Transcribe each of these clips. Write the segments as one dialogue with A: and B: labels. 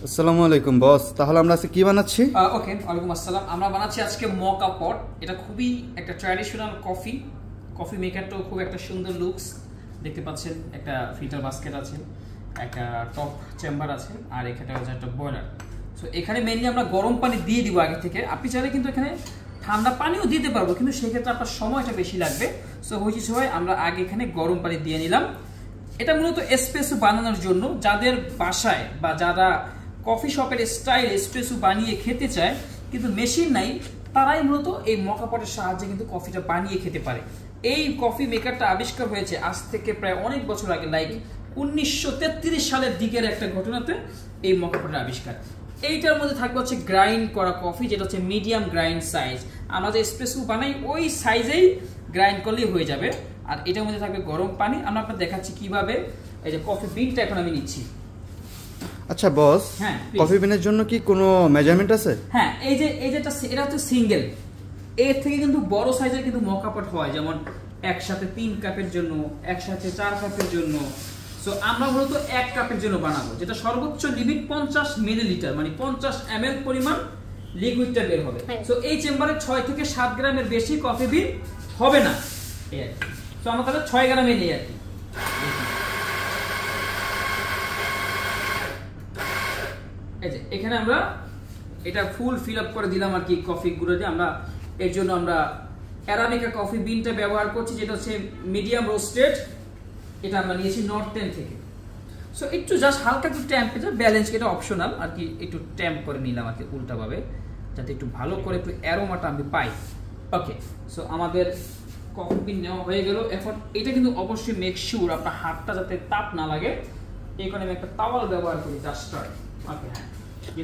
A: আসসালামু আলাইকুম বস, তাহলে আমরা আজকে কি বানাচ্ছি?
B: ওকে, ওয়ালাইকুম আসসালাম। আমরা বানাচ্ছি আজকে মকা পট। এটা খুবই একটা ট্র্যাডিশনাল কফি মেকারটাও খুব একটা সুন্দর লুকস দেখতে পাচ্ছেন। একটা ফিল্টার বাস্কেট আছে, একটা টপ চেম্বার আছে, আর এখানে হচ্ছে একটা বয়লার। সো এখানে মেইনলি আমরা গরম পানি দিয়ে দিব আগে থেকে। আপনি চাইলে কিন্তু এখানে ঠান্ডা পানিও দিতে পারবো, কিন্তু সেক্ষেত্রে আপনার সময়টা বেশি লাগবে। সো হয়েছে সময় আমরা আগে এখানে গরম পানি দিয়ে নিলাম। এটা মূলত এসপ্রেসো বানানোর জন্য, যাদের বাসায় বা যারা কফি শপের স্টাইল এসপ্রেসো বানিয়ে খেতে চায় কিন্তু মেশিন নাই, তারাই মূলত এই মকা পটের সাহায্যে কিন্তু কফিটা বানিয়ে খেতে পারে। এই কফি মেকারটা আবিষ্কার হয়েছে আজ থেকে প্রায় অনেক বছর আগে, লাইক 1933 সালের দিকের একটা ঘটনাতে এই মকা পটের আবিষ্কার। এইটার মধ্যে থাকবে হচ্ছে গ্রাইন্ড করা কফি, যেটা হচ্ছে মিডিয়াম গ্রাইন্ড সাইজ। আমরা যে এসপ্রেসো বানাই ওই সাইজেই গ্রাইন্ড করলেই হয়ে যাবে। আর এটার মধ্যে থাকবে গরম পানি। আমরা আপনাকে দেখাচ্ছি কিভাবে। এই যে কফি বিনটা এখন আমি নিচ্ছি।
A: আচ্ছা বস,
B: হ্যাঁ,
A: কফি বিনের জন্য কি কোনো মেজারমেন্ট আছে?
B: হ্যাঁ, এই যে এটা হচ্ছে সিঙ্গেল। এর থেকে কিন্তু বড় সাইজের কিন্তু মকা পট হয়, যেমন একসাথে 3 কাপের জন্য, একসাথে 4 কাপের জন্য। সো আমরা মূলত 1 কাপের জন্য বানাবো, যেটা সর্বোচ্চ লিমিট 50 মিলিলিটার, মানে 50 ml পরিমাণ লিকুইডটা বের হবে। সো এই চেম্বারে 6 থেকে 7 গ্রামের বেশি কফি বিন হবে না। সো আমরা তাহলে 6 গ্রামে নিই আর কি। এখানে আমরা এটা ফুল ফিল আপ করে দিলাম আর কি কফি গুঁড়ো দিয়ে। আমরা এর জন্য আমরা অ্যারাবিকা কফি বিনটা ব্যবহার করছি, যেটা হচ্ছে মিডিয়াম রোস্টেড। এটা আমরা নিয়েছি নর্থ 10 থেকে। সো একটু জাস্ট হালকা একটু টেম্পারেচার ব্যালেন্স, এটা অপশনাল আর কি, একটু টেম্প করে নিলাম আর কি উল্টাভাবে, যাতে একটু ভালো করে একটু অ্যারোমাটা আমি পাই। ওকে, সো আমাদের কফি বিন নেওয়া হয়ে গেল। এখন এটা কিন্তু অবশ্যই মেক শিওর আপনার হাতটা যাতে তাপ না লাগে, এই কারণে আমি একটা তাওয়াল ব্যবহার করি জাস্ট। ওকে, হ্যাঁ।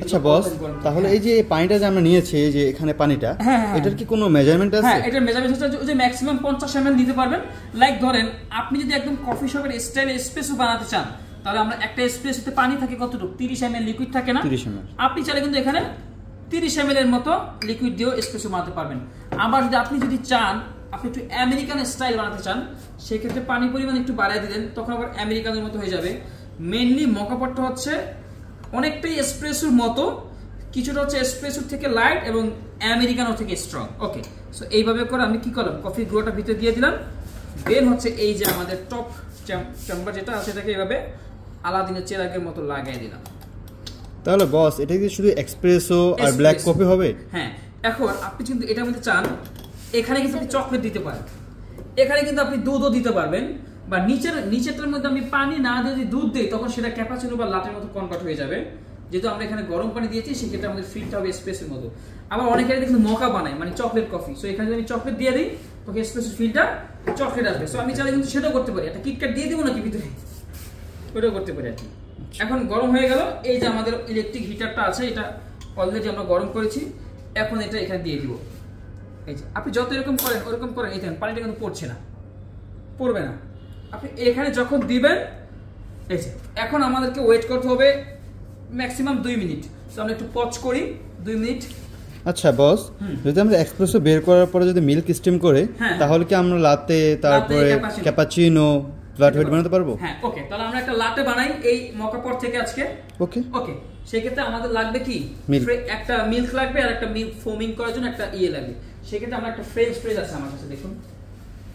A: আচ্ছা বস, তাহলে এই যে পানিটা যে আমরা নিয়েছি, এই যে এখানে পানিটা, এটার কি কোনো মেজারমেন্ট আছে?
B: হ্যাঁ, এটার মেজারমেন্ট হচ্ছে যে ম্যাক্সিমাম 50 ml নিতে পারবেন। লাইক ধরেন আপনি যদি একদম কফি শপের স্টাইল এসপ্রেসো বানাতে চান, তাহলে আমরা একটা এসপ্রেসোতে পানি থাকে কতটুকু, 30 ml লিকুইড থাকে না?
A: 30 ml।
B: আপনি চাইলে কিন্তু এখানে 30 ml এর মতো লিকুইড দিয়েও এসপ্রেসো বানাতে পারবেন। আবার যদি আপনি চান আপনি একটু আমেরিকান স্টাইল বানাতে চান, সেক্ষেত্রে পানি পরিমাণ একটু বাড়ায় দিলেন, তখন আবার আমেরিকানের মতো হয়ে যাবে। মেইনলি মকা পটটা হচ্ছে অনেকটাই এসপ্রেসোর মতো, কিছুটা হচ্ছে এসপ্রেসোর থেকে লাইট এবং আমেরিকানো থেকে স্ট্রং। ওকে, সো এইভাবে করে আমি কি করলাম, কফি গুঁড়োটা ভিতরে দিয়ে দিলাম। দেন হচ্ছে এই যে আমাদের টপ চেম্বার যেটা আছে, এটাকে এইভাবে আলাদিনের চেরাগের মতো লাগিয়ে দিলাম।
A: তাহলে বস, এটা কি শুধু এক্সপ্রেসো আর ব্ল্যাক কফি হবে?
B: হ্যাঁ, এখন আপনি কিন্তু এটার মধ্যে চান, এখানে কিন্তু আপনি চকলেট দিতে পারেন, এখানে কিন্তু আপনি দুধও দিতে পারবেন, বা নিচেরটার মধ্যে আমি পানি না দিয়ে যদি দুধ দিই, তখন সেটা ক্যাপাচিনো বা লাটের মতো কনভার্ট হয়ে যাবে। যেহেতু আমরা এখানে গরম পানি দিয়েছি, সেক্ষেত্রে আমাদের ফিলটা হবে এসপ্রেসোর মতো। আবার অনেকে কিন্তু মকা বানায়, মানে চকলেট কফি। সো এখানে যদি আমি চকলেট দিয়ে দিই, তখন এসপ্রেসোর ফিলটা চকলেট আসবে। সো আমি চাইলে কিন্তু সেটাও করতে পারি, একটা কিটক্যাট দিয়ে দিব নাকি ভিতরে, ওটাও করতে পারি আর কি। এখন গরম হয়ে গেল। এই যে আমাদের ইলেকট্রিক হিটারটা আছে, এটা অলরেডি আমরা গরম করেছি। এখন এটা এখানে দিয়ে দিব। এই যে আপনি যত এরকম করেন ওরকম করেন, এই পানিটা কিন্তু পড়ছে না, পড়বে না। আপনি এখানে যখন দিবেন, এই যে এখন আমাদেরকে ওয়েট করতে হবে ম্যাক্সিমাম 2 মিনিট। তো আমরা একটু পজ করি 2 মিনিট।
A: আচ্ছা বস, যদি আমরা এক্সপ্রেসো বের করার পরে যদি মিল্ক স্টিম করে, তাহলে কি আমরা লাতে, তারপরে ক্যাপাচিনো, ফ্ল্যাট হোয়াইট বানাতে পারবো?
B: হ্যাঁ, ওকে, তাহলে আমরা একটা লাতে বানাই এই মকা পট থেকে আজকে।
A: ওকে
B: ওকে, সেক্ষেত্রে আমাদের লাগবে কি, একটা মিল্ক লাগবে, আর একটা মিল্ক ফোমিং করার জন্য একটা ইয়ে লাগবে। সেক্ষেত্রে আমরা একটা ফ্রেঞ্চ প্রেস আছে আমার কাছে, দেখুন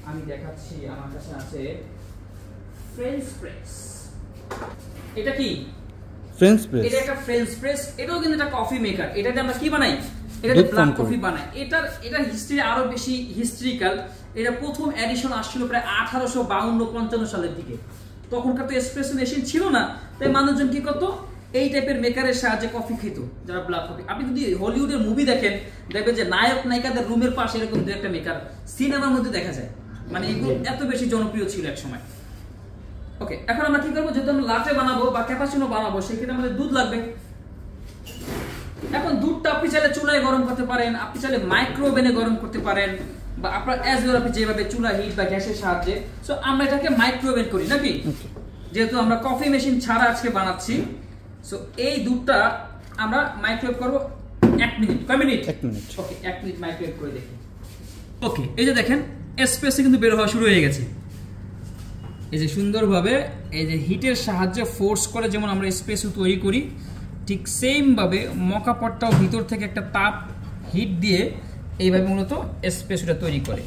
B: আমি দেখাচ্ছি, আমার কাছে আছে ফ্রেঞ্চ প্রেস। এটা কি
A: ফ্রেঞ্চ প্রেস?
B: এটা একটা ফ্রেঞ্চ প্রেস। এটাও কিন্তু একটা কফি মেকার। এটাতে আমরা কি বানাই, এটাতে ব্ল্যাক কফি বানাই। এটার হিস্ট্রি আরো বেশি হিস্ট্রিক্যাল। এটা প্রথম এডিশন আসছিল প্রায় 1852-55 সালের দিকে। তখনকার তো এসপ্রেসো মেশিন ছিল না, তাই মানুষজন কি করতো, এই টাইপের মেকারের সাহায্যে কফি খেত, যারা ব্ল্যাক কফি। আপনি যদি হলিউডের মুভি দেখেন, দেখবেন যে নায়ক নায়িকাদের রুমের পাশে এরকম দু একটা মেকার সিনেমার মধ্যে দেখা যায়। মানে এগুলো এত বেশি জনপ্রিয় ছিল এক সময়। ওকে, এখন আমরা কি করবো, যেহেতু আমরা লাটে বানাবো বা ক্যাপাচিনো বানাবো, সেক্ষেত্রে আমাদের দুধ লাগবে। এখন দুধটা আপনি চাইলে চুলায় গরম করতে পারেন, আপনি চাইলে মাইক্রোওভেনে গরম করতে পারেন, বা আপনার অ্যাজ ওয়েল আপনি যেভাবে চুলা হিট বা গ্যাসের সাহায্যে। সো আমরা এটাকে মাইক্রোওভেন করি নাকি, যেহেতু আমরা কফি মেশিন ছাড়া আজকে বানাচ্ছি। সো এই দুধটা আমরা মাইক্রোওয়েভ করবো 1 মিনিট। কয় মিনিট?
A: 1 মিনিট।
B: ওকে, 1 মিনিট মাইক্রোওয়েভ করে দেখি। ওকে, এই যে দেখেন এসপ্রেসো কিন্তু বের হওয়া শুরু হয়ে গেছে। এই যে সুন্দরভাবে এই যে হিটের সাহায্যে ফোর্স করে যেমন আমরা এসপ্রেসো তৈরি করি, ঠিক সেম ভাবে মকা পটটাও ভিতর থেকে একটা তাপ হিট দিয়ে এইভাবে মূলত এসপ্রেসোটা তৈরি করে।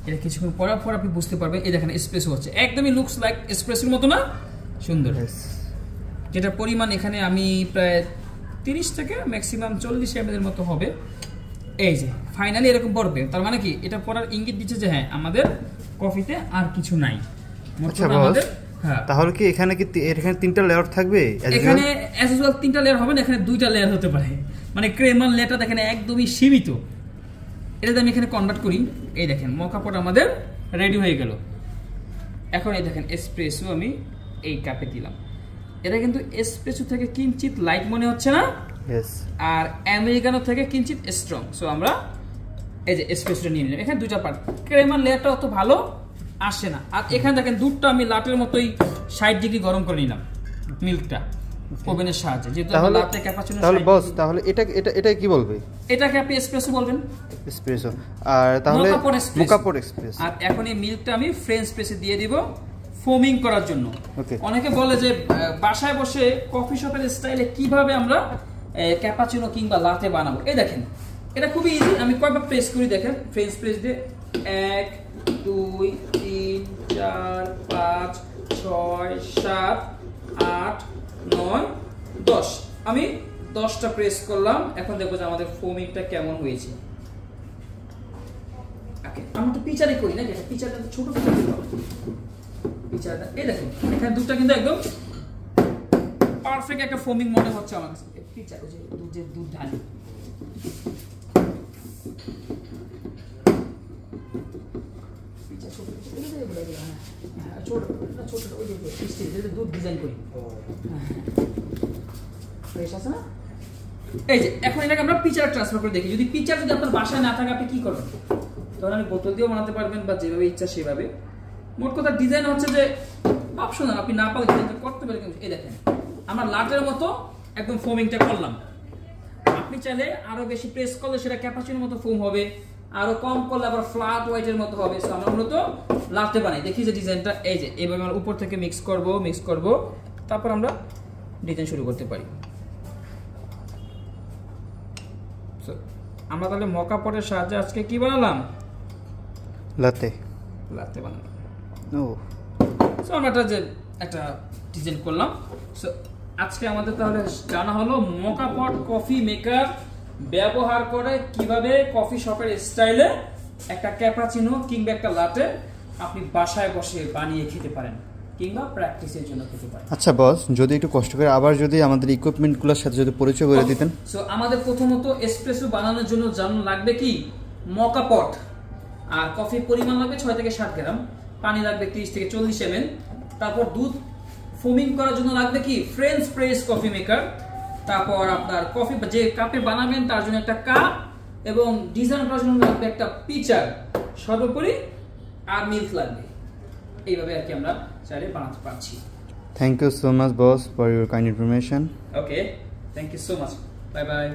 B: এটা কিছুক্ষণ পরার পর আপনি বুঝতে পারবেন, এই দেখেন এসপ্রেসো হচ্ছে, একদমই লুকস লাইক এসপ্রেসোর মতো না, সুন্দর। যেটা পরিমাণ এখানে আমি প্রায় 30 থেকে ম্যাক্সিমাম 40 ml এর মতো হবে। এই যে ফাইনালি এরকম পড়বে, তার মানে কি এটা পড়ার ইঙ্গিত দিচ্ছে যে হ্যাঁ আমাদের কফিতে আর কিছু নাই।
A: তাহলে কি এখানে তিনটা লেয়ার থাকবে?
B: এখানে অ্যাজ ইউজুয়াল তিনটা লেয়ার হবে না, এখানে দুইটা লেয়ার হতে পারে, মানে ক্রেমার লেয়ারটা দেখেন একদমই সীমিত। এটা আমি এখানে কনভার্ট করি, এই দেখেন মকা পট আমাদের রেডি হয়ে গেল। এখন এই দেখেন এসপ্রেসো আমি এই কাপে দিলাম, এটা কিন্তু এসপ্রেসো থেকে কিঞ্চিত লাইট মনে হচ্ছে না? আর আমেরিকানো থেকে কিঞ্চিত স্ট্রং। সো আমরা এই যে এসপ্রেসোটা নিয়ে নিলাম, এখানে দুইটা পার্ট, ক্রেমার লেয়ারটা অত ভালো আসে না। আর এখানে দেখেন দুধটা আমি লাটের মতোই 60 ডিগ্রি গরম করে নিলাম, মিল্কটা ওভেনের সাহায্যে, যেহেতু লাটে ক্যাপাচিনো।
A: তাহলে বস, তাহলে এটা কি বলবে?
B: এটাকে আপনি এসপ্রেসো বলবেন,
A: এসপ্রেসো। আর তাহলে মোকা পট এসপ্রেসো।
B: আর এখন এই মিল্কটা আমি ফ্রেঞ্চ প্রেসে দিয়ে দিব ফোমিং করার জন্য। অনেকে বলে যে বাসায় বসে কফি শপের স্টাইলে কিভাবে আমরা ক্যাপাচিনো কিংবা লাতে বানাবো। এই দেখেন এটা খুবই ইজি, আমি কয়েকবার প্রেস করি, দেখেন ফ্রেঞ্চ প্রেস দিয়ে 1 2 3 4 5 6 7 8 9 10, আমি 10টা প্রেস করলাম। এখন দেখো যে আমাদের ফোমিংটা কেমন হয়েছে। আমরা তো পিচারে করি না, যেটা পিচারটা ছোট ছোট পিচারটা, এই দেখেন এখানে দুধটা কিন্তু একদম পারফেক্ট একটা ফোমিং মনে হচ্ছে আমার কাছে। পিচার ওই যে দুধ ঢালি, পিচার ছোট ছোট ছোট ছোট ওই যে দুধ ডিজাইন করি, ফ্রেশ আছে না? এই যে এখন এটাকে আমরা পিচারে ট্রান্সফার করে দেখি। যদি পিচার যদি আপনার বাসায় না থাকে আপনি কি করবেন? তখন আপনি বোতল দিয়েও বানাতে পারবেন বা যেভাবে ইচ্ছা সেভাবে। মোট কথা ডিজাইন হচ্ছে যে অপশনাল, আপনি না পারলে ডিজাইনটা করতে পারেন। এই দেখেন আমরা লাটের মতো একদম ফোমিংটা করলাম। আপনি চাইলে আরো বেশি প্রেস করলে সেটা ক্যাপাচিনোর মতো ফোম হবে, আরো কম করলে আবার ফ্ল্যাট হোয়াইটের মতো হবে। সো আমরা মূলত লাটে বানাই। দেখি যে ডিজাইনটা এই যে এভাবে আমরা উপর থেকে মিক্স করব, তারপর আমরা ডিজাইন শুরু করতে পারি। আমরা তাহলে মকা পটের সাহায্যে আজকে কি বানালাম? লাতে বানালাম। সো আমরা একটা ডিজাইন করলাম। সো আজকে আমাদের তাহলে জানা হলো মকা পট কফি মেকার ব্যবহার করে কিভাবে কফি শপের স্টাইলে একটা ক্যাপাচিনো কিংবা একটা লাটে আপনি বাসায় বসে বানিয়ে খেতে পারেন কিংবা প্র্যাকটিসের জন্য খেতে পারেন।
A: আচ্ছা বস, যদি একটু কষ্ট করে আবার যদি আমাদের ইকুইপমেন্টগুলোর সাথে যদি পরিচয় করে দিতেন।
B: সো আমাদের প্রথমত এসপ্রেসো বানানোর জন্য জানা লাগবে কি? মকা পট, আর কফির পরিমাণ লাগবে 6 থেকে 7 গ্রাম, পানি লাগবে 30 থেকে 40 ml। তারপর দুধ ফোমিং করার জন্য লাগবে কি? French press coffee maker. তারপর আপনার কফি যে কাপে বানাবেন তার জন্য একটা কাপ, এবং ডিজাইন করার জন্য লাগবে একটা পিচার, সর্বোপরি আর মিল্ক লাগবে। এইভাবে আর কি আমরা চাইলে বানাতে পারছি।
A: Thank you so much boss for your kind information.
B: Okay, thank you so much, bye by.